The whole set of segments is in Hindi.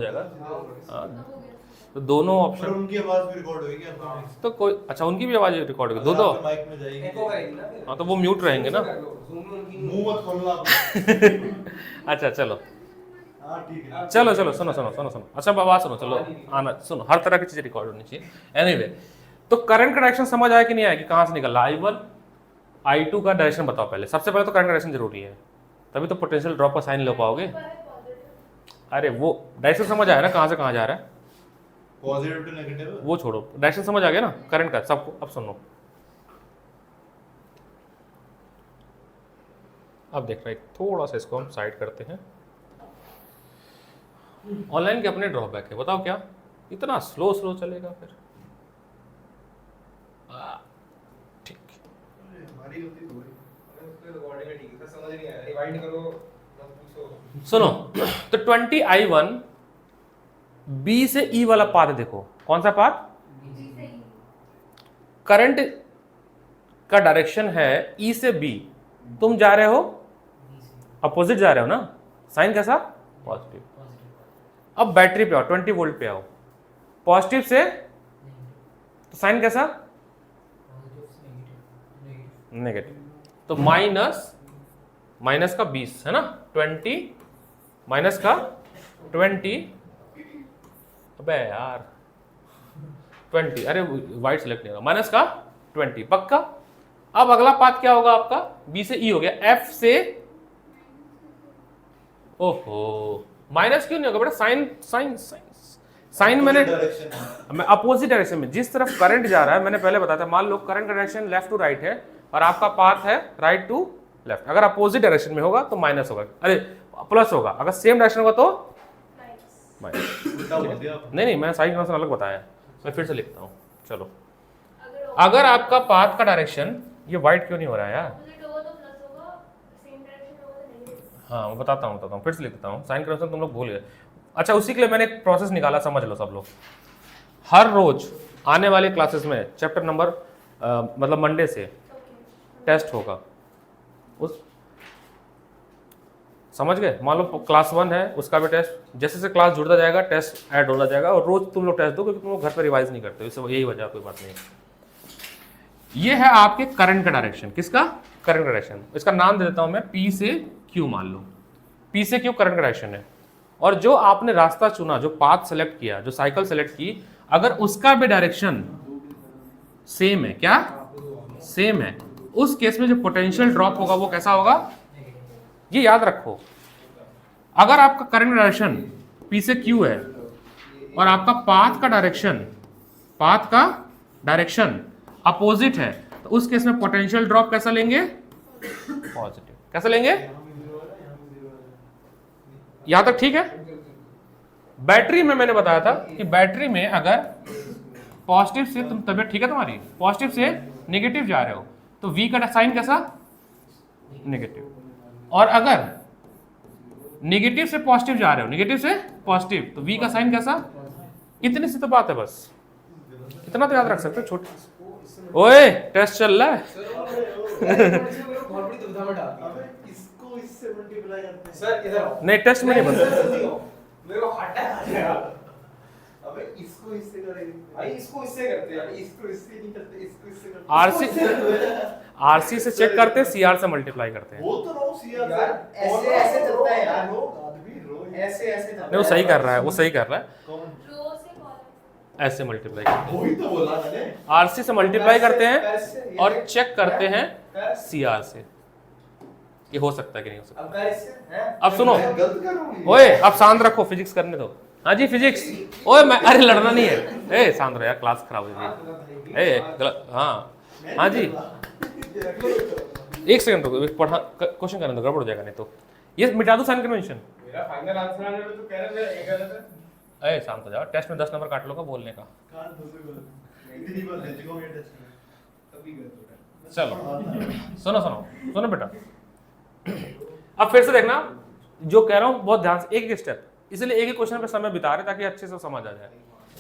जाएगा। हाँ, तो दोनों ऑप्शन उनकी आवाज भी रिकॉर्ड होगी आपका तो कोई अच्छा उनकी भी आवाज रिकॉर्ड होगी दो माइक में जाएगी हाँ तो वो म्यूट रहेंगे ना। मुंह मत खोलना आप। अच्छा चलो हाँ ठीक है चलो चलो सुनो सुनो सुनो सुनो अच्छा बात सुनो चलो आना सुनो हर तरह की चीजें रिकॉर्ड होनी चाहिए। एनीवे तो करंट का डायरेक्शन समझ आया कि नहीं आया कि कहाँ से निकला I1 I2 का डायरेक्शन बताओ पहले। सबसे पहले तो करंट का डायरेक्शन जरूरी है तभी तो पोटेंशियल ड्रॉप का साइन ले पाओगे। अरे वो डायरेक्शन समझ आया ना कहाँ से कहाँ जा रहा है पॉजिटिव टू नेगेटिव वो छोड़ो डायरेक्शन समझ आ गया ना करंट का सबको। अब सुनो अब देख रहे थोड़ा सा इसको हम साइड करते हैं। ऑनलाइन के अपने ड्रॉबैक है बताओ क्या इतना स्लो स्लो चलेगा फिर ठीक हमारी होती तो सुनो तो 20I1 B से E वाला पाथ देखो कौन सा पाथ करंट का डायरेक्शन है E से B तुम जा रहे हो अपोजिट जा रहे हो ना साइन कैसा पॉजिटिव। अब बैटरी पे आओ 20 वोल्ट पे आओ पॉजिटिव से तो साइन कैसा नेगेटिव तो माइनस का 20 है ना 20 माइनस का 20 अबे यार 20 अरे वाइट सेलेक्ट नहीं होगा माइनस का 20 पक्का। अब अगला पाथ क्या होगा आपका B से E हो गया F से ओहो माइनस क्यों नहीं होगा बेटा साइन साइन साइन साइन मैंने अपोजिट डायरेक्शन में जिस तरफ करंट जा रहा है मैंने पहले बताया था मान लो करंट का डायरेक्शन लेफ्ट टू राइट है और आपका पाथ है राइट टू लेफ्ट। अगर अपोजिट डायरेक्शन में होगा तो माइनस होगा अरे प्लस होगा अगर सेम डायरेक्शन होगा तो माइनस। नहीं मैंने साइन कन्वेंशन अलग बताया मैं फिर से लिखता हूँ चलो। अगर आपका पाथ का डायरेक्शन ये व्हाइट क्यों नहीं हो रहा है यार हाँ मैं बताता हूँ फिर से लिखता हूँ साइन कन्वेंशन तुम लोग भूल गए। अच्छा उसी के लिए मैंने एक प्रोसेस निकाला समझ लो सब लोग। हर रोज आने वाले क्लासेस में चैप्टर नंबर मतलब मंडे से टेस्ट होगा उस समझ गए। मान लो क्लास 1 है उसका भी टेस्ट जैसे जैसे क्लास जुड़ता जाएगा टेस्ट ऐड होता जाएगा और रोज तुम लोग टेस्ट दो क्योंकि तुम लोग घर पर रिवाइज नहीं करते इससे यही वजह कोई बात नहीं है। ये है आपके करंट का डायरेक्शन किसका करंट का डायरेक्शन इसका नाम दे देता हूं मैं P से Q मान लो P से Q करंट का डायरेक्शन है। और जो आपने रास्ता चुना जो पाथ सेलेक्ट किया जो साइकिल सेलेक्ट की अगर उसका भी डायरेक्शन सेम है क्या सेम है उस केस में जो पोटेंशियल ड्रॉप होगा वो कैसा होगा ये याद रखो। अगर आपका करंट डायरेक्शन P से Q है और आपका पाथ का डायरेक्शन अपोजिट है तो उस केस में पोटेंशियल ड्रॉप कैसा लेंगे पॉजिटिव कैसा लेंगे यहां तक ठीक है। बैटरी में मैंने बताया था कि बैटरी में अगर पॉजिटिव से तुम तबियत ठीक है तुम्हारी पॉजिटिव से नेगेटिव जा रहे हो तो V का साइन कैसा नेगेटिव और अगर नेगेटिव से पॉजिटिव जा रहे हो नेगेटिव से पॉजिटिव तो V का साइन कैसा। इतनी सी तो बात है बस इतना तो याद रख सकते हो छोटे ओए टेस्ट चल रहा है नहीं टेस्ट में नहीं बनता इसको इससे करेंगे इसको इससे करते हैं इसको इससे नहीं करते इसको इससे करते आरसी से चेक करते हैं CR से मल्टीप्लाई करते हैं वो तो रो CR ऐसे ऐसे चलता है यार आदमी रो ऐसे ऐसे चलता है। नहीं वो सही कर रहा है वो सही कर रहा है कौन ऐसे मल्टीप्लाई करते वही तो बोला मैंने हैं आरसी से मल्टीप्लाई करते हैं और चेक करते हैं CR से। ये हो सकता है कि नहीं हो सकता अब सुनो गलत कर रहा हूं ओए अब शांत रखो फिजिक्स करने दो। हाँ जी फिजिक्स ओए मैं अरे लड़ना नहीं है ए शांत रहो यार क्लास खराब हो गई ए गलत हाँ जी एक सेकंड रुको पढ़ा क्वेश्चन करने दो गड़बड़ हो जाएगा नहीं तो ये मिटा दो साइन कन्वेंशन मेरा फाइनल आंसर आने में तो कह रहे हैं एक गलत है ए शांत हो जाओ टेस्ट में 10 नंबर काट लो का बोलने का इतनी बार ले चुका हूं ये टेस्ट में तभी गलत होता है। चलो सुनो सुनो सुनो बेटा अब फिर से देखना जो कह रहा हूं बहुत ध्यान से एक एक स्टेप इसलिए एक ही क्वेश्चन पे समय बिता रहे ताकि अच्छे से समझ आ जाए।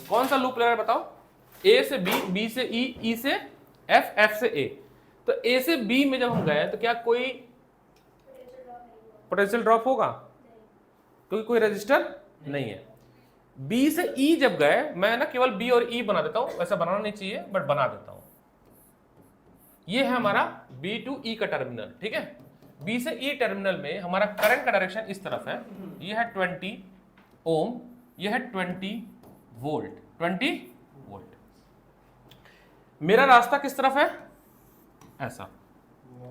कौन सा लूप ले रहा है बताओ A से B B से E E से F F से A तो A से B में जब हम गए तो क्या कोई पोटेंशियल ड्रॉप होगा क्योंकि कोई रजिस्टर नहीं है। बी से ई जब गए, मैं ना केवल बी और ई बना देता हूं, वैसा बनाना नहीं चाहिए बट बना देता हूं। ये है हमारा बी टू ई का टर्मिनल, ठीक है। बी से ई टर्मिनल में हमारा करंट का डायरेक्शन इस तरफ है, ये है 20 ओम, ये है 20 वोल्ट, 20 वोल्ट। मेरा रास्ता किस तरफ है? ऐसा।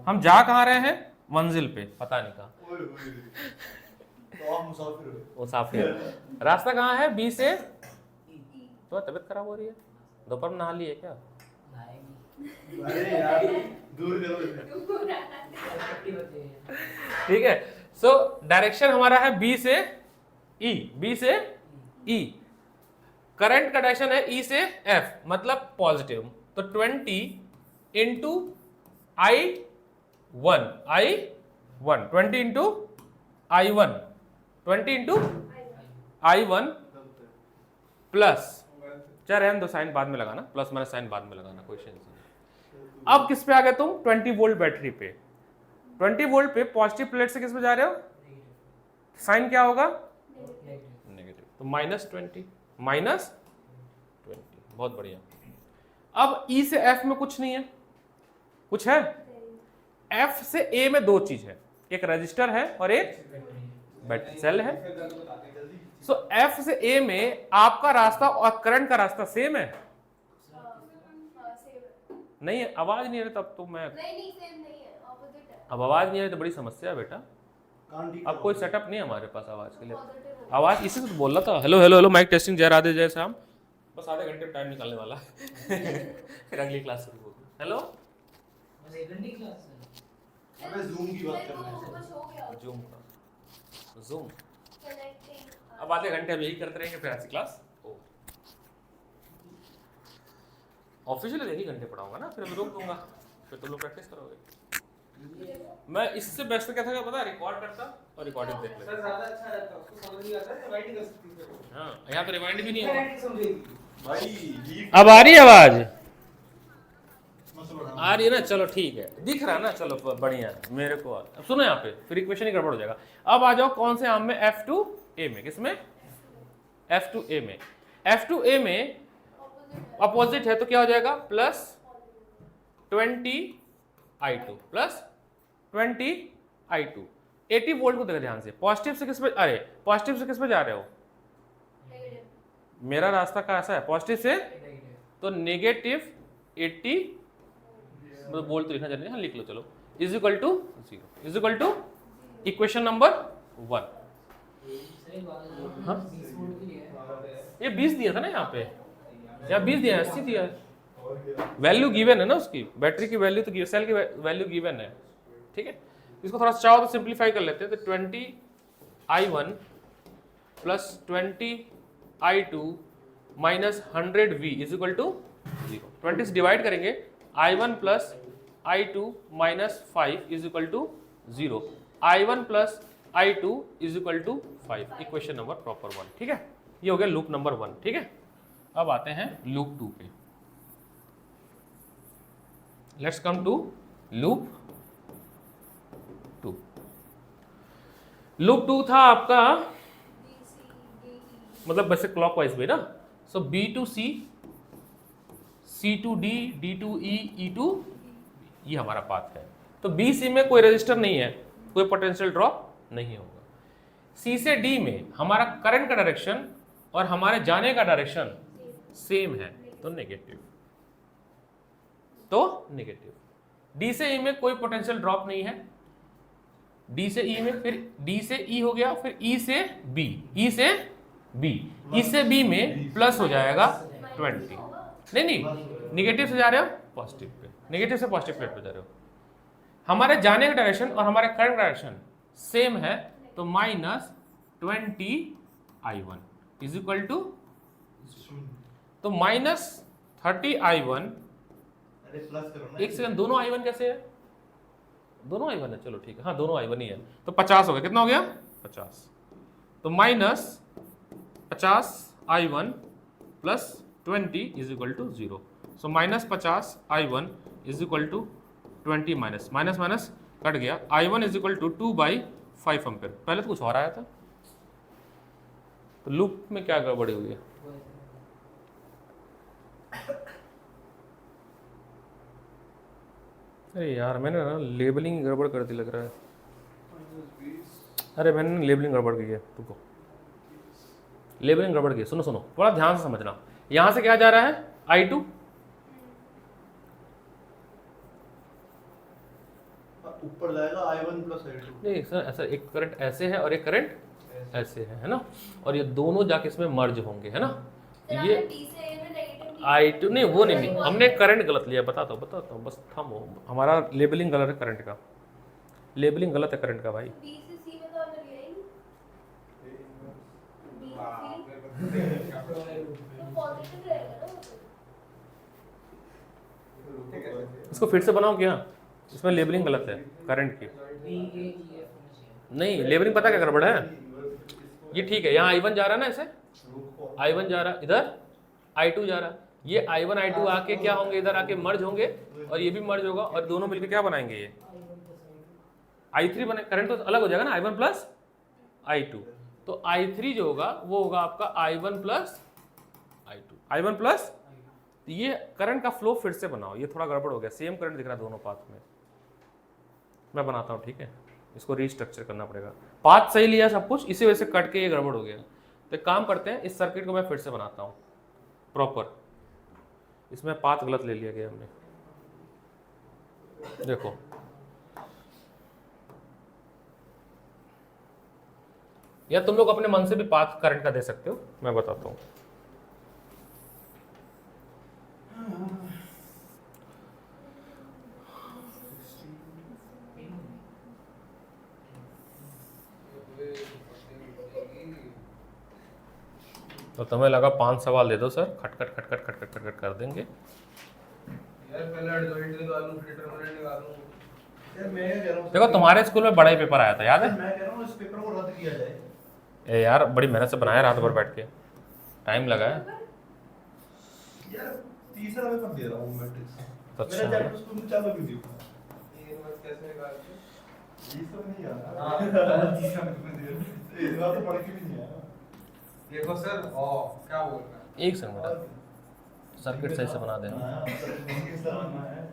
हम जा कहां रहे हैं? मंजिल पे, पता नहीं कहां। तो आप मुसाफिर हो। मुसाफिर। रास्ता कहां है? बी से। तो तबीयत खराब हो रही है, दोपहर में नहा ली है क्या? अरे यार दूर करो। ठीक है। सो डायरेक्शन हमारा है बी से ई, बी से ई। करंट का डायरेक्शन है ई से एफ, मतलब पॉजिटिव। तो 20 into I1, 20 into I1, 20 into I1 plus, चाहे रहने दो, साइन बाद में लगाना, प्लस माइनस साइन बाद में लगाना, कोई टेंशन नहीं। अब किस पे आ गए तुम? 20 वोल्ट बैटरी पे। 20 वोल्ट पे पॉजिटिव प्लेट से किस पे जा रहे हो? साइन क्या होगा? नेगेटिव। तो -20, -20। बहुत बढ़िया। अब ई से एफ में कुछ नहीं है, कुछ है? एफ से ए में दो चीज है, एक रजिस्टर है और एक बैटरी सेल है। सो एफ से ए में आपका रास्ता और करंट का रास्ता सेम है? नहीं है, आवाज नहीं आ रही, तब तो मैं नहीं सेम नहीं है, ऑपोजिट है। अब आवाज नहीं आ रही तो बड़ी समस्या है बेटा। कान ठीक अब कोई सेटअप नहीं है हमारे पास आवाज के लिए। पॉजिटिव हो। आवाज इसी से तो बोल रहा था, hello hello hello, mic testing, जय राधे जय श्याम। बस आधे घंटे टाइम निकालने वाला फिर अगली क्लास शुरू होगी। हेलो बस एक घंटे की क्लास है। अबे जूम की बात मेरे कर को रहे हैं। कुछ हो गया जूम जूम। कनेक्टिंग। अब आधे घंटे हम यही करते रहेंगे, फिर ऐसी क्लास ऑफिशियली यही घंटे पढ़ाऊंगा ना, फिर मैं रोक दूंगा, फिर तुम लोग प्रैक्टिस करोगे। मैं इससे बेस्ट क्या था पता, रिकॉर्ड करता और रिकॉर्डिंग देख लेता। सर ज्यादा अच्छा रहता है, उसको समझ नहीं आता है, राइटिंग कर सकती है। हाँ, यहाँ पे रिमाइंड भी नहीं होगा। राइटिंग समझेगी। भाई लीव अब आ रही है आवाज? मत बढ़ा। आ रही है ना, चलो ठीक है, दिख रहा है ना, चलो बढ़िया है मेरे को। अब सुनो यहाँ पे, फिर इक्वेशन ही गड़बड़ हो जाएगा। अब आ जाओ कौन से आम में? F2A में। किसमें? F2A में। F2A में अपोजिट है तो क्या हो जाएगा? Plus 20I2 plus 20I2। 80 volt को देखो ध्यान से, पॉजिटिव से किस पे? अरे पॉजिटिव से किस पे जा रहे हो? मेरा रास्ता कैसा है? पॉजिटिव से, तो नेगेटिव 80, मतलब बोल तो लिखना चाहिए, हाँ लिख लो चलो, is equal to 0, is equal to equation number 1। हाँ? ये 20 दिया था ना यहाँ पे, या 20 दिया है, 80 दिया है। वैल्यू गिवन है ना उसकी, बैटरी की वैल्यू तो सेल की वैल्यू गिवन है, ठीक है। इसको थोड़ा चाहो तो सिंप्लीफाई कर लेते हैं, तो 20I1 plus 20I2 minus 100V is equal to 0। 20 से डिवाइड करेंगे, I1 plus I2 minus 5 is equal to 0। I1 plus I2 is equal to 5। Equation number proper 1, ठीक है। ये हो गया लूप नंबर 1, ठीक है। अब आते हैं लूप 2 पे। Let's come to loop 2। Loop 2 था आपका, मतलब वैसे क्लॉकवाइज में ना, so B to C, C to D, D to E, E to, ये हमारा पाथ है। तो B C में कोई रजिस्टर नहीं है, कोई पोटेंशियल ड्रॉप नहीं होगा। C से D में हमारा करंट का डायरेक्शन और हमारे जाने का डायरेक्शन सेम है, तो नेगेटिव, तो नेगेटिव। D से E में कोई पोटेंशियल ड्रॉप नहीं है, D से E में, फिर D से E हो गया, फिर E से B, E से B, E से B में प्लस हो जाएगा 20। नहीं, निगेटिव से जा रहे हो पॉजिटिव पे, नेगेटिव से पॉजिटिव प्लेट पे जा रहे हो। हमारे जाने का डायरेक्शन और हमारे करंट डायरेक्शन सेम है, तो minus 20I1 is equal to, तो माइनस 30I1। अरे प्लस करो ना। एक सेकंड, दोनों I1 कैसे है? दोनों I1 है, चलो ठीक है, हाँ दोनों I1 ही है, तो 50 हो गया। कितना हो गया? 50। तो minus 50I1 plus 20 is equal to 0। So minus 50I1 is equal to 20 minus minus minus cut गया, I1 is equal to 2/5 ampere. पहले तो कुछ और आया था, तो लूप में क्या गड़बड़ी हुई है? अरे यार मैंने ना लेबलिंग गड़बड़ कर दी लग रहा है। अरे मैंने लेबलिंग गड़बड़ की है, रुको, लेबलिंग गड़बड़ की है। सुनो सुनो, थोड़ा ध्यान से समझना। यहाँ से क्या जा रहा है? I2, ऊपर जाएगा I1 प्लस I2। नहीं सर, ऐसा एक करंट ऐसे है और एक करंट ऐसे है ना, और ये दोनों जाके इसमें मर्ज होंगे, है ना। ये B से A में नेगेटिव I2 नहीं, वो नहीं, हमने करंट गलत लिया, बताता हूँ बस थमो। हमारा लेबलिंग गलत है करंट का, लेबलिंग गलत है करंट का भाई। B से C में तो हमने लिया ही नहीं। B से C तो पॉजिटिव रहेगा ना वो तो। इसको फिर से बनाओ क्या? इसमें लेबलिंग गलत है करंट की। नहीं, लेबलिंग पता क्या गड़बड़ है? ये ठीक है, यहाँ I1 जा रहा है ना, ऐसे I1 जा रहा है, इधर I2 जा रहा है। ये I1 I2 आके क्या होंगे? इधर आके मर्ज होंगे, और ये भी मर्ज होगा, और दोनों मिलकर क्या बनाएंगे? ये I3 बने। करंट तो अलग हो जाएगा ना, I1 प्लस I2। तो I3 जो होगा वो होगा आपका I1 plus I2, I1 plus. ये करंट का फ्लो फिर से बनाओ, ये थोड़ा गड़बड़ हो गया, सेम करंट दिख रहा है दोनों पाथ में। मैं बनाता हूँ, ठीक है, इसको रीस्ट्रक्चर करना पड़ेगा। पाथ सही लिया सब कुछ, इसी वजह से कट के ये गड़बड़ हो गया। तो एक काम करते हैं, इस सर्किट को मैं फिर से बनाता हूँ प्रॉपर। इसमें पाथ गलत ले लिया गया हमने, देखो। या तुम लोग अपने मन से भी पाथ करंट का दे सकते हो, मैं बताता हूँ। तो तुम्हें लगा 5 सवाल दे दो सर, खटखट खटखट खटखट खटखट कर देंगे। यार पहले एडजॉइंट निकालूं, फिर डिटरमिनेंट निकालूं। यार मैं क्या कह रहा हूँ, देखो तुम्हारे स्कूल में बड़ा ही पेपर आया था, याद है? मैं कह रहा हूँ इस पेपर को रद्द किया जाए। ए यार बड़ी मेहनत से बनाया, रात भर बैठ के टाइम लगा है। यार तीसरा पेपर दे रहा हूँ मैट्रिक्स। तो अच्छा मेरा है। चैप्टर स्कूल में चालू भी नहीं हुआ। ये मत कैसे निकालते? तीसरा नहीं आया। हां तीसरा पेपर दे रहे हो। इस बार तो पढ़ के भी नहीं आया। देखो सर, क्या बोल रहा है? एक सेकंड बेटा, सर्किट सही से बना देना। हाँ, किस तरह बनना है?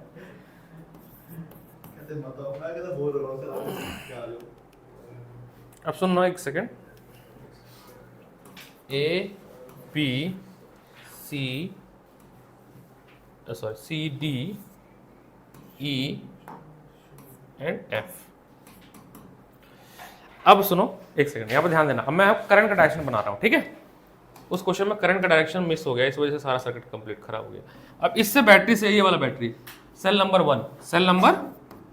कहते बताओ, मैं कहता बोल रहा हूँ सर, क्या आ जाओ। अब सुनना एक second. A B C sorry C D E and F। अब सुनो एक सेकंड, यहाँ पर ध्यान देना। अब मैं करंट का डायरेक्शन बना रहा हूँ, ठीक है। उस क्वेश्चन में करंट का डायरेक्शन मिस हो गया, इस वजह से सारा सर्किट कंप्लीट खराब हो गया। अब इससे बैटरी से, ये वाला battery, cell number 1, cell number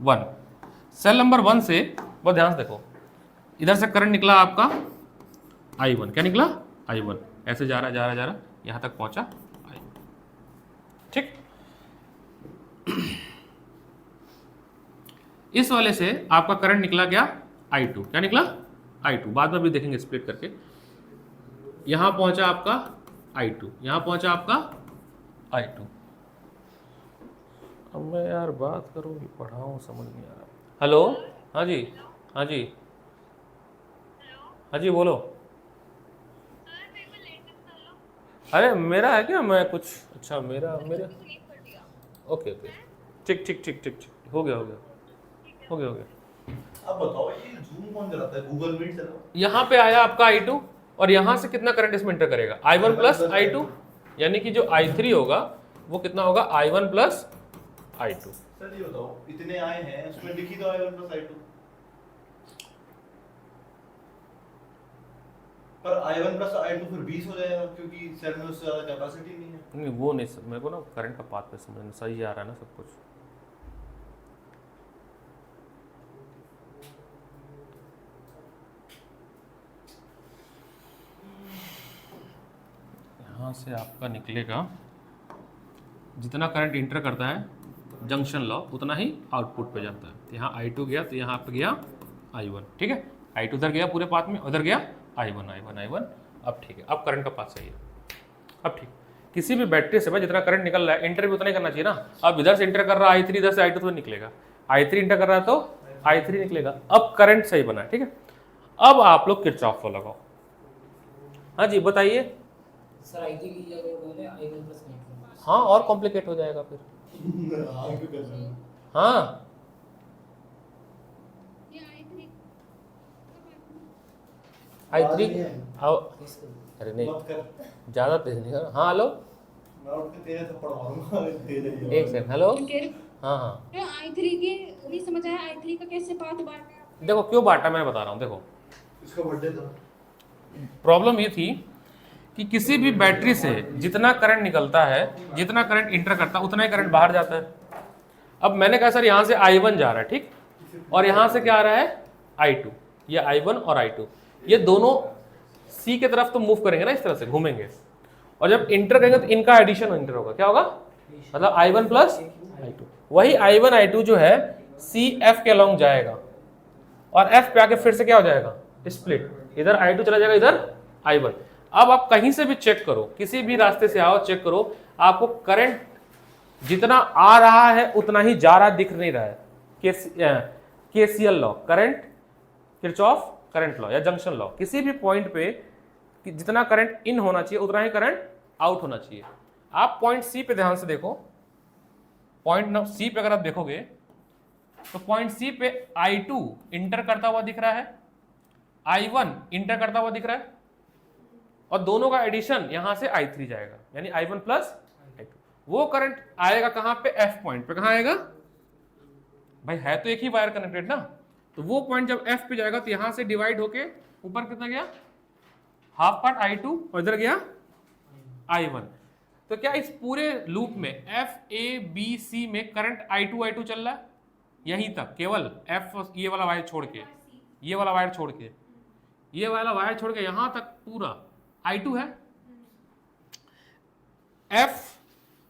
1, cell number 1 से बहुत ध्यान से देखो, इधर से करंट निकला आपका I1। क्या निकला? I1। ऐसे जा रहा जा रहा जा रहा, यहाँ तक पहुंचा I1, ठीक। इस वाले से आपका करंट निकला क्या? I2। क्या निकला? I2। बाद में भी देखेंगे स्प्लिट करके। यहां पहुंचा आपका I2, यहां पहुंचा आपका I2। अब मैं यार बात करूं कि पढ़ाऊं, समझ नहीं आ रहा। हेलो, हाँ जी, हाँ जी, हाँ जी बोलो। अरे मेरा है क्या? मैं कुछ अच्छा मेरा मेरा ओके ओके, ठीक ठीक ठीक ठीक ठीक, हो गया हो गया हो गया हो गया। अब बताओ ये जूम कौन चलाता है? गूगल मीट चलाओ। यहाँ पे आया आपका I2, और यहाँ से कितना करंट इसमें इंटर करेगा? I1 प्लस I2, यानी कि जो I3 होगा वो कितना होगा? I1 plus I2। सर ये बताओ, इतने आए हैं, उसमें लिखी तो I1 प्लस I2, पर I1 प्लस I2 फिर 20 हो जाएगा, क्योंकि सेल में उससे ज्यादा कैपेसिटी नहीं है। नहीं वो नहीं, मेरे को ना करंट का पाथ पे समझना सही आ रहा है ना सब कुछ। यहाँ से आपका निकलेगा, जितना करंट इंटर करता है जंक्शन लॉ उतना ही आउटपुट पे जाता है। यहाँ I2 गया तो यहाँ पे गया I1, ठीक है। I2 उधर गया पूरे पाथ में, उधर गया I1 I1 I1। अब ठीक है, अब करंट का पाथ सही है। अब ठीक, किसी भी बैटरी से भाई जितना करंट निकल रहा है इंटर भी उतना ही करना चाहिए ना। अब इधर से इंटर कर रहा है I3, इधर से I2 तो निकलेगा। I3 इंटर कर रहा है तो I3 निकलेगा। अब करंट सही बना है, ठीक है। अब आप लोग किरचॉफ लॉ लगाओ। हाँ जी बताइए। सर आई थ्री की जगह पहले I one plus I two. हाँ और कॉम्प्लिकेट हो जाएगा फिर। हाँ ये I3 i3 आओ। इसको अरे नहीं मत कर, ज़्यादा तेज नहीं कर। हाँ हेलो मैं उठ के तेरे थप्पड़ मारूंगा तेरे ही। एक सेकंड। हेलो कह रही हाँ हाँ हूँ I3 के नहीं समझ आया I3 का कैसे पाथ बांटना है। देखो क्यों बांटा मैं बता रहा हूँ। देखो इसका बर्थडे था। प्रॉब्लम ये थी कि किसी भी बैटरी से जितना करंट निकलता है, जितना करंट इंटर करता है उतना ही करंट बाहर जाता है। अब मैंने कहा सर यहाँ से I1 जा रहा है ठीक, और यहाँ से क्या आ रहा है I2। ये I1 और I2 ये दोनों C के तरफ तो मूव करेंगे ना, इस तरह से घूमेंगे, और जब इंटर करेंगे तो इनका एडिशन इंटर होगा। क्या होगा? मतलब I1 प्लस I2। वही I1 I2 जो है C F के अलॉन्ग जाएगा और F पे आके फिर से क्या हो जाएगा स्प्लिट, इधर I2 चला जाएगा इधर I1। अब आप कहीं से भी चेक करो, किसी भी रास्ते से आओ चेक करो, आपको करंट जितना आ रहा है उतना ही जा रहा दिख नहीं रहा है। KCL law, current Kirchhoff current law या जंक्शन लॉ, किसी भी पॉइंट पे कि जितना करंट इन होना चाहिए उतना ही करंट आउट होना चाहिए। आप पॉइंट सी पे ध्यान से देखो, पॉइंट सी पे अगर आप देखोगे तो पॉइंट सी पे I2 इंटर करता हुआ दिख रहा है, I1 इंटर करता हुआ दिख रहा है, और दोनों का एडिशन यहां से I3 जाएगा, यानी I1 प्लस I2। वो करंट आएगा कहां पे? F पॉइंट पे। कहां आएगा भाई? है तो एक ही वायर कनेक्टेड ना, तो वो पॉइंट जब F पे जाएगा तो यहां से डिवाइड होके ऊपर कितना गया? हाफ पार्ट I2 और इधर गया I1। तो क्या इस पूरे लूप में F A B C में करंट I2 चल रहा है यहीं तक, केवल F ये वाला वायर छोड़ के, ये वाला वायर छोड़ के, ये वाला वायर छोड़ के यहां तक पूरा I2 है। F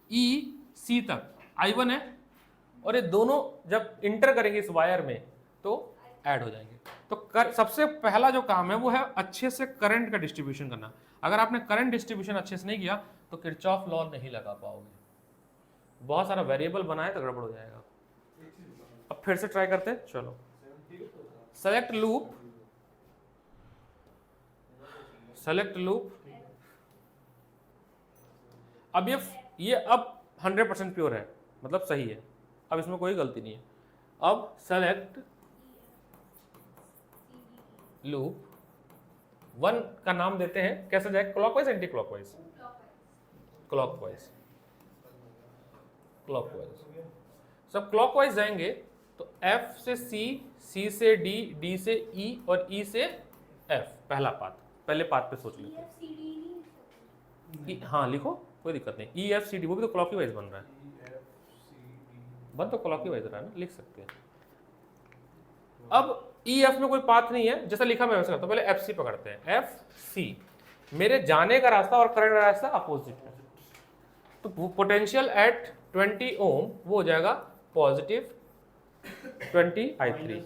E C तक I1 है, और ये दोनों जब इंटर करेंगे इस वायर में तो ऐड हो जाएंगे। तो सबसे पहला जो काम है वो है अच्छे से करंट का डिस्ट्रीब्यूशन करना। अगर आपने करंट डिस्ट्रीब्यूशन अच्छे से नहीं किया तो किरचॉफ लॉ नहीं लगा पाओगे। बहुत सारा वेरिएबल बनाए तो गड़बड़ हो जाएगा। अब फिर से ट्राई करते हैं, चलो। Select loop, select loop. अब ये अब 100% प्योर है, मतलब सही है, अब इसमें कोई गलती नहीं है। अब सेलेक्ट लूप 1 का नाम देते हैं, कैसे जाए? Clockwise anti clockwise? Clockwise, clockwise. सब क्लॉकवाइज जाएंगे तो F से C, C से D, D से E और E से F। पहला पाथ, पहले पाथ पे सोच लेते हैं। हाँ लिखो, कोई दिक्कत नहीं। E F C D वो भी तो क्लॉकवाइज बन रहा है, बन तो क्लॉकवाइज रहा है ना, लिख सकते हैं। अब E F में कोई पाथ नहीं है, जैसा लिखा मैं वैसे करता हूं। पहले F C पकड़ते हैं। F C मेरे जाने का रास्ता और करंट का रास्ता अपोजिट है, तो पोटेंशियल एट 20 ओम वो हो जाएगा पॉजिटिव 20 I3।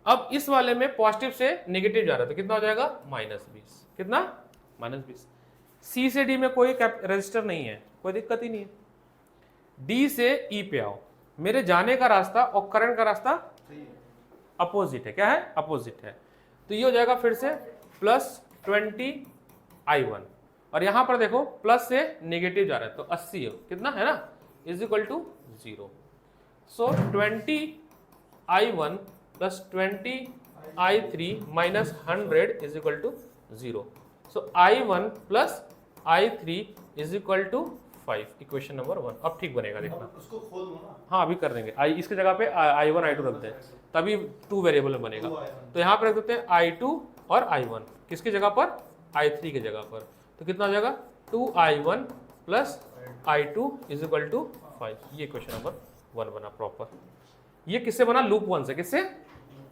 अब इस वाले में पॉजिटिव से नेगेटिव जा रहा है तो कितना हो जाएगा? -20। कितना? -20। C से D में कोई रेजिस्टर नहीं है, कोई दिक्कत ही नहीं है। D से E पे आओ, मेरे जाने का रास्ता और करंट का रास्ता अपोजिट है। क्या है? अपोजिट है। तो ये हो जाएगा फिर से +20 I1, और यहां पर देखो प्लस से नेगेटिव जा रहा है तो 80 कितना है ना, =0। सो 20 I1 + 20 I3 - 100 =0। सो I1 + I3 = 5। इक्वेशन नंबर 1 अब ठीक बनेगा, देखना। उसको खोल दो ना। हाँ अभी कर देंगे। इसके जगह पे I1 I2 रख दें, तभी 2 वेरिएबल में बनेगा। तो यहाँ पर रख देते हैं I2 और I1, किसकी जगह पर? I3 की जगह पर। तो कितना हो जाएगा? 2I1 + I2 = 5। ये क्वेश्चन नंबर 1 बना प्रॉपर। ये किससे बना? लूप 1 से। किससे?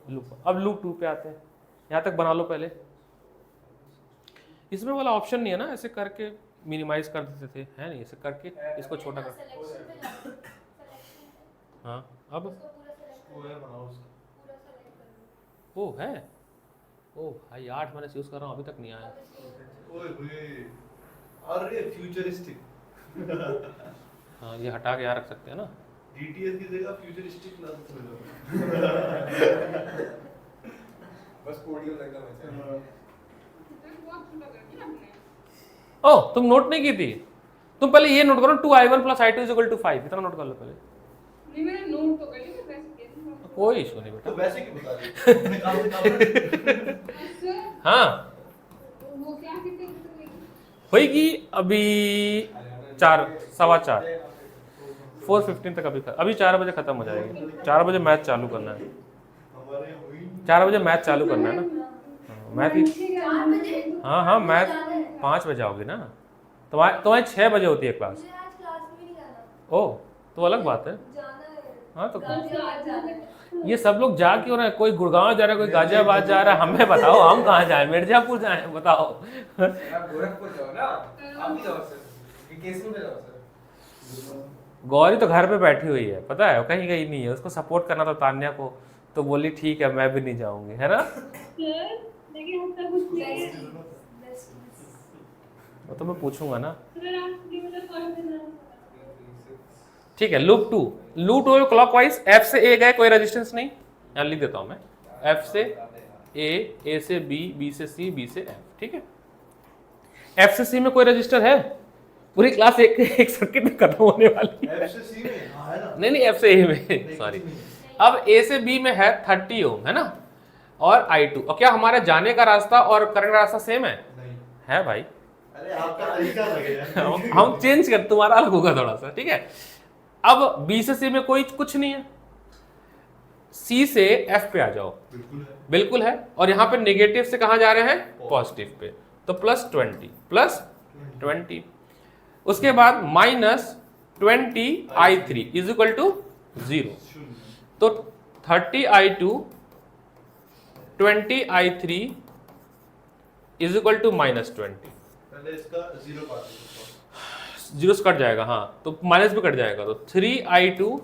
लूप। अब लूप 2 पे आते हैं, यहाँ तक बना लो पहले। इसमें वाला ऑप्शन नहीं है ना, ऐसे करके मिनिमाइज कर देते थे, है नहीं, ऐसे करके इसको छोटा कर। हाँ अब ओ है, ओ भाई 8 महीने से यूज कर रहा हूँ अभी तक नहीं आया। ओए होए, अरे फ्यूचरिस्टिक। हाँ ये हटा के यहाँ रख सकते हैं ना। डीटीएस की जगह फ्यूचरिस्टिक ला दो। बस पोडियम लगना चाहिए। ओ तुम नोट नहीं की थी, तुम पहले ये नोट करो 2i1 + i2 = 5, इतना नोट कर लो पहले। नहीं मैंने नोट तो कर लिया, मैं वैसे कह रही हूँ। कोई इशू नहीं तो बेटा। वैसे क्यों बता रही अपने काम से काम कर। अच्छा, हाँ वो क्या कितने कितने होगी अभी 4 सवा 4 4:15 तक अभी 4 बजे खत्म हो जाएगी। 4 बजे मैच चालू करना है, हमारे हुई 4 बजे मैच चालू करना है ना। मैच ही 4 बजे? हाँ हाँ मैच 5 बजे आओगी ना, तुम्हारी 6 बजे होती है क्लास। मुझे आज क्लास में नहीं जाना, ओ तो अलग बात है। जाना है। हाँ तो गाजियाबाद जाना है। ये सब लोग जा क्यों रहे हैं? कोई गुड़गांव जा रहा है, कोई गाजियाबाद जा रहा है, हमें बताओ हम कहाँ जाए? मिर्जापुर जाए बताओ। आप गोरखपुर जाओ ना, आप भी जाओ सर, केसरी में जाओ सर। गौरी तो घर पे बैठी हुई है, पता है, कहीं गई नहीं है। उसको सपोर्ट करना था तान्या को, तो बोली ठीक है मैं भी नहीं जाऊंगी, है ना। सर लेकिन हम सब कुछ नहीं है। वो तो मैं पूछूंगा ना। सर आप भी मतलब कौन से नाम? ठीक है, लूप 2 क्लॉकवाइज, एफ से ए गए, कोई रेजिस्टेंस नहीं, यहाँ लिख देता हूँ मैं, एफ से ए से बी, बी से सी, बी से एफ। ठीक है, एफ से सी में कोई रजिस्टर है? पूरी क्लास एक सर्किट में खत्म होने वाली है। एफ से सी में हाँ है ना। नहीं एफ से ए में, सॉरी। अब ए से बी में है 30 ओम, है ना, और I2। और क्या हमारे जाने का रास्ता और करंट का रास्ता सेम है? नहीं है भाई। अरे आपका तरीका लगेगा। हम चेंज कर, तुम्हारा अलग होगा थोड़ा सा, ठीक है। अब बी से सी में कोई कुछ नहीं है, सी से एफ पे आ जाओ। बिल्कुल है। बिल्कुल है। और यहाँ पे नेगेटिव से कहाँ जा रहे हैं? पॉजिटिव पे, तो +20 उसके बाद -20i3 = 0। तो 30i2 20i3 = -20। पहले इसका 0 काट दो, जीरो से कट जाएगा, हाँ तो माइनस भी कट जाएगा, तो 3i2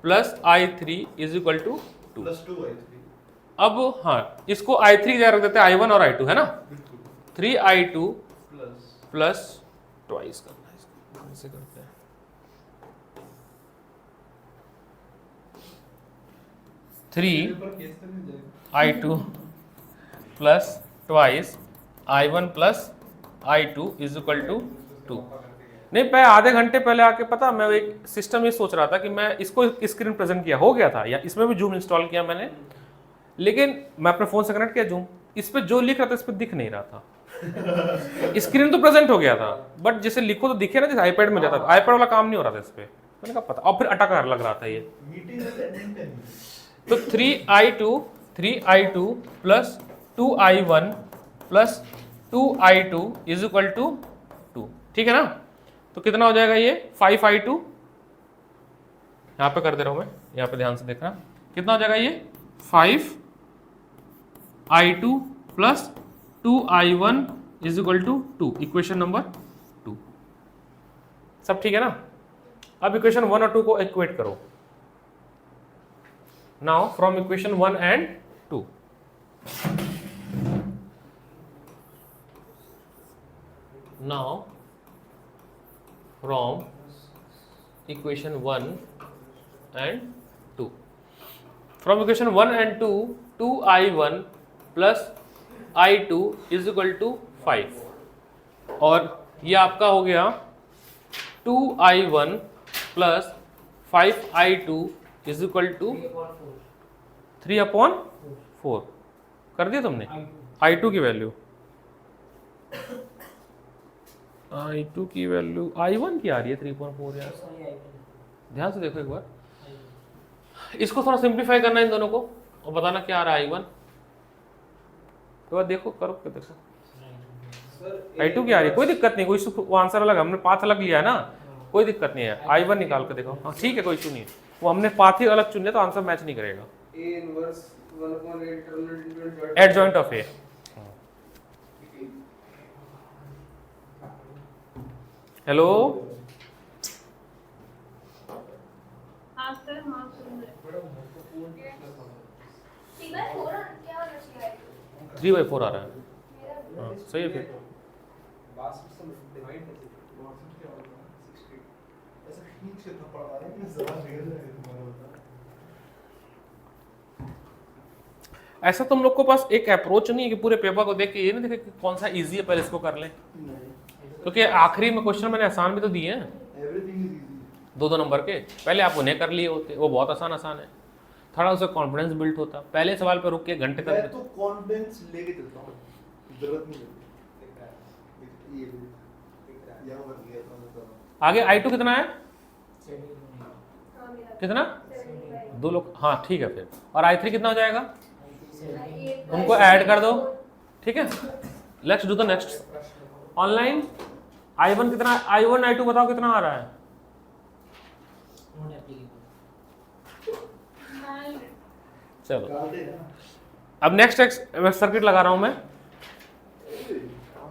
+ i3 = 2। +2i3 अब हाँ इसको i3 की जगह रख देते हैं i1 और i2, है ना। बिल्कुल 3i2 प्लस + ट्वाइस करना है इसको, ढंग से करते हैं। 3i2 + twice i1 + i2 = 2। नहीं, मैं आधे घंटे पहले आके, पता मैं एक सिस्टम ये सोच रहा था कि मैं इसको स्क्रीन प्रेजेंट किया, हो गया था, या इसमें भी जूम इंस्टॉल किया मैंने, लेकिन मैं अपने फोन से कनेक्ट किया जूम, इस पे जो लिख रहा था इस पे दिख नहीं रहा था। स्क्रीन तो प्रेजेंट हो गया था, बट जैसे लिखो तो दिखे ना, जैसे आईपैड में जाता था, आईपैड वाला काम नहीं हो रहा था इस पे। मैंने कहा पता, और फिर अटका लग रहा था ये। मीटिंग अटेंडेंट है। तो 3i2 + 2i1 + 2i2 = 2, ठीक है ना। तो कितना हो जाएगा ये? 5i2, यहाँ पे कर दे रहा हूँ मैं, यहाँ पे ध्यान से देखना, कितना हो जाएगा ये? 5i2 + 2i1 = 2, equation number 2। सब ठीक है ना। अब इक्वेशन 1 और 2 को इक्वेट करो। Now from equation 1 and 2, now from equation 1 and 2, from equation 1 and 2, 2i1 + i2 = 5, और ये आपका हो गया 2i1 + 5i2 = 3/4 कर दिया तुमने। i2 की वैल्यू, i2 की वैल्यू i1 की आ रही है 3/4 यार, ध्यान से देखो एक बार। इसको थोड़ा सिंप्लीफाई करना इन दोनों को और बताना क्या आ रहा है i1। तो देखो, करो क्या, देखो i2 की आ रही है, कोई दिक्कत नहीं, कोई वो आंसर अलग, हमने पाथ अलग लिया है ना, कोई दिक्कत नहीं है। i1 निकाल के देखो, हाँ ठीक है, कोई इशू नहीं है, वो हमने पाथ ही अलग चुन लिया तो आंसर मैच नहीं करेगा। एडजॉइंट ऑफ ए, हेलो हाँ सर, हाँ सुन रहे। 3/4 आ रहा है, हाँ सही है फिर। ऐसा तुम लोग को पास एक अप्रोच नहीं है कि पूरे पेपर को देख के ये नहीं देखे कि कौन सा इजी है पहले इसको कर लें, क्योंकि आखिरी में क्वेश्चन मैंने आसान भी तो दिए हैं एवरीथिंग इज इजी। 2-2 नंबर के, पहले आप उन्हें कर लिए होते, वो बहुत आसान आसान है, थोड़ा उससे कॉन्फिडेंस बिल्ड होता, पहले सवाल पे रुक के घंटे मैं तक। तो कॉन्फिडेंस लेके चलता हूँ, जरूरत नहीं पड़ती। ये यहाँ पर गया था मैं। आगे I2 कितना है, हाँ, मेरा कितना 75 2 लोग, हाँ ठीक है फिर, और I3 कितना हो जाएगा, ये उनको ऐड कर दो, ठीक है। Let's do the next online. I1 कितना, I1 I2 बताओ कितना आ रहा है, नॉट एप्लीकेबल। चलो काटे हैं ना। अब नेक्स्ट सर्किट लगा रहा हूं मैं। आप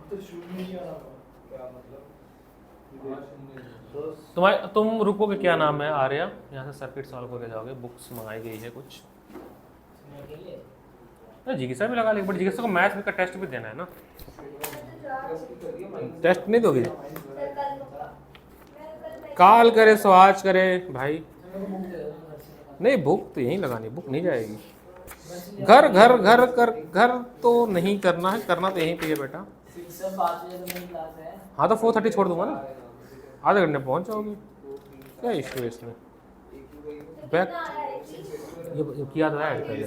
तो शुरू में ही आ रहा था। क्या मतलब? तुम रुकोगे, क्या नाम है आर्या, यहाँ से सर्किट सॉल्व करके जाओगे, बुक्स मंगाई गई है कुछ, मैं अकेले ना जीकेसा भी लगा ले, बट जीकेसा को मैथ का टेस्ट भी देना है ना, मैं टेस्ट नहीं दोगे, कल मैं काल करे सो आज करे भाई, मेरे को बुक दे दो घर से। नहीं बुक तो यहीं लगानी, बुक नहीं जाएगी, घर घर घर कर घर तो नहीं करना है, करना तो यहीं पे है बेटा। 6 से 5 बजे तो मेरी क्लास है। हाँ तो 4:30 छोड़ दूंगा ना, आधे घंटे में पहुंच जाओगे, क्या इशू है इसमें, बैक ये किया तो है पहले,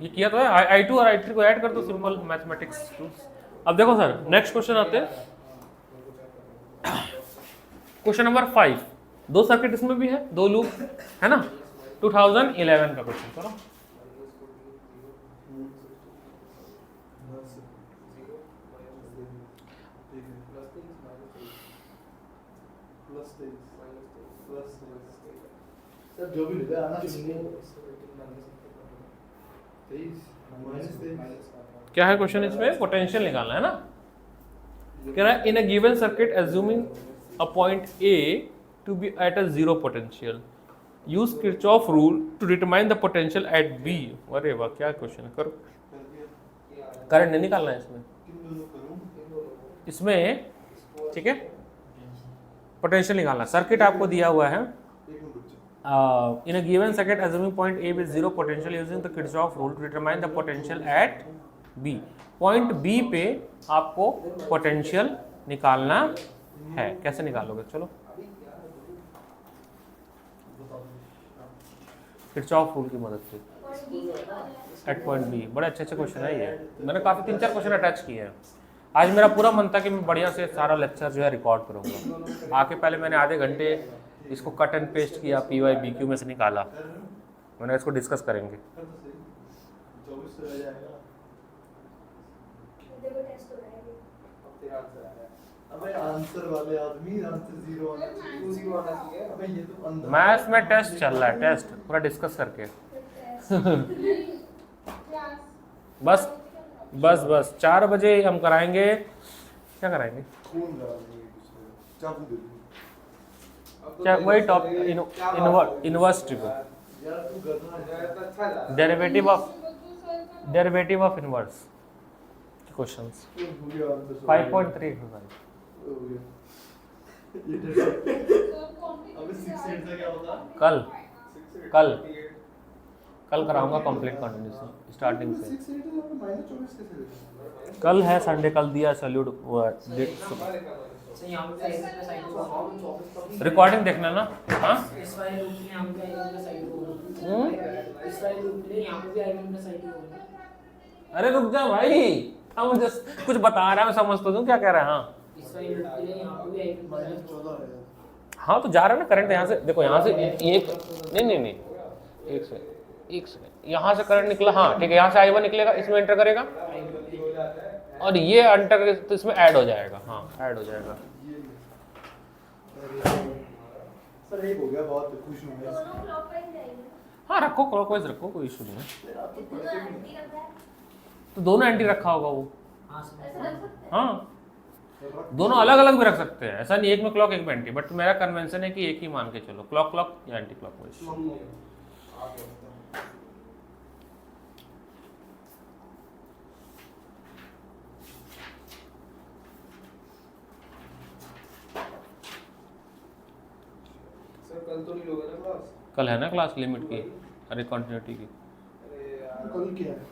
ये किया तो है, I2 और I3 को ऐड कर दो, सिंपल मैथमेटिक्स टूल्स। अब देखो सर नेक्स्ट क्वेश्चन आते हैं, क्वेश्चन नंबर 5, 2 सर्किट इसमें भी है, 2 लूप है ना, 2011 का क्वेश्चन करो। सर जो भी लिखा है आना चाहिए। 23 -23। क्या है क्वेश्चन इसमें, पोटेंशियल निकालना है ना, कह रहा है in a given circuit assuming a point A to B at a zero potential, use Kirchhoff rule to determine the potential at B. अरे वाह क्या क्वेश्चन है, करो, करंट नहीं निकालना है इसमें, किन दोनों करूं? इसमें ठीक है, पोटेंशियल निकालना, सर्किट आपको दिया हुआ है, एक मिनट रुक जाओ। in a given circuit assuming point A with zero potential using the Kirchhoff rule to determine the potential at B, point B पे आपको पोटेंशियल निकालना है, कैसे निकालोगे, चलो किरचॉफ रूल की मदद से एट पॉइंट B। बड़े अच्छे अच्छे क्वेश्चन है ये, मैंने काफ़ी 3-4 क्वेश्चन अटैच किए हैं। आज मेरा पूरा मन था कि मैं बढ़िया से सारा लेक्चर जो है रिकॉर्ड करूँगा, आके पहले मैंने आधे घंटे इसको कट एंड पेस्ट किया, PY BQ में से निकाला, मैंने इसको डिस्कस करेंगे। कर तो सही। 24 से रह जाएगा। देखो टेस्ट हो रहा है। अब तेरा आंसर आ रहा है। अबे आंसर वाले आदमी आंसर 0 आना चाहिए। तू 0 आना चाहिए। अबे ये तो अंदर मैथ्स में टेस्ट चल रहा है, टेस्ट पूरा डिस्कस करके, बस बस बस 4 बजे हम कराएंगे, क्या कराएंगे, खून डाल देंगे दूसरे को। चाकू दे दो। अब तो क्या तेरी वही बात टॉप है, क्या बात है? इनवर्स ट्रिपल, यार तू गधा है। तो अच्छा जा रहा है। डेरिवेटिव ऑफ इनवर्स क्वेश्चंस, तू भूल गया आंसर। 5.3 एक्सरसाइज। हो गया। ये देखो। अबे 6 8 से क्या होता? कल कल कराऊंगा कंप्लीट कंटिन्यूस स्टार्टिंग से, 6 8 है -24 कैसे देगा? कल है संडे, कल दिया सैल्यूट डेट, सर यहाँ पे आइकन पे साइड को रिकॉर्डिंग देखना ना, हाँ इस वाले लूप में यहाँ पे आइकन पे साइड को इस वाले लूप में यहाँ पे भी आइकन पे साइड को। अरे रुक जा भाई, हम जस्ट कुछ बता रहा है, मैं समझ तो दूं क्या कह रहा है, हाँ इस वाले लूप के लिए यहाँ पे भी आइकन पे साइड को। -14 है। हाँ तो जा रहा है ना करंट यहाँ से, देखो यहाँ से एक नहीं एक सेकंड यहाँ से करंट निकला, हाँ ठीक है, यहाँ से I1 निकलेगा, इसमें एंटर करेगा और ये एंटर तो इसमें ऐड हो जाएगा, हाँ ऐड हो जाएगा। सर एक हो गया, बहुत खुश हूं मैं। दोनों क्लॉकवाइज जाएंगे। हाँ रखो क्लॉकवाइज रखो, कोई इशू नहीं है, तेरा तो दोनों पढ़ते भी एंटी रखा है। तो दोनों एंटी रखा होगा वो, हाँ सर ऐसा रख सकते हैं। हाँ नहीं। दोनों अलग अलग भी रख सकते हैं, ऐसा नहीं एक में क्लॉक एक में एंटी, बट मेरा कन्वेंशन है कि एक ही मान के चलो, क्लॉक या एंटी क्लॉकवाइज। सर कल तो नहीं लोगे ना क्लास? कल है ना क्लास लिमिट की, अरे कंटिन्यूटी की अरे यार कल क्या है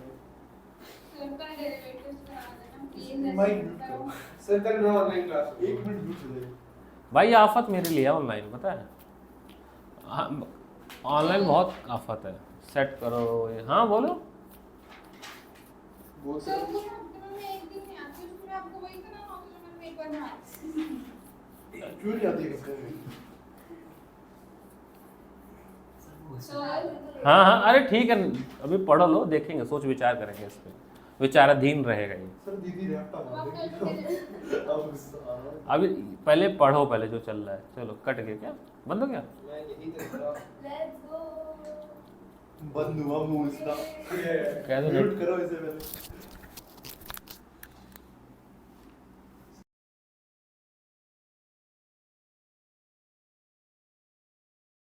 सर का डेरिवेटिव्स करा देना प्लीज माइक ऐसे म्यूट करो करो सर कल मैं ऑनलाइन क्लास 1 मिनट म्यूट हो जाए भाई आफत मेरे लिए ऑनलाइन पता है, ऑनलाइन बहुत आफत है। सेट करो ये, हाँ बोलो। बहुत सर वो हफ्ते में मैं एक दिन नहीं आती हूँ, उसमें आपको वही कराना होता है, मैंने एक बार ना क्यों नहीं आती है सर हाँ हाँ अरे ठीक है, अभी पढ़ो लो, देखेंगे, सोच विचार करेंगे इस पे, विचाराधीन रहेगा ये। सर दीदी रैप्टा अब मार आप कल देगी से अब गुस्सा आ रहा है अभी पहले पढ़ो, पहले जो चल रहा है। चलो कट गया क्या, बंद हो गया? मैं यही तो कर रहा लेट्स गो बंद हुआ मुंह इसका कह दो म्यूट करो इसे पहले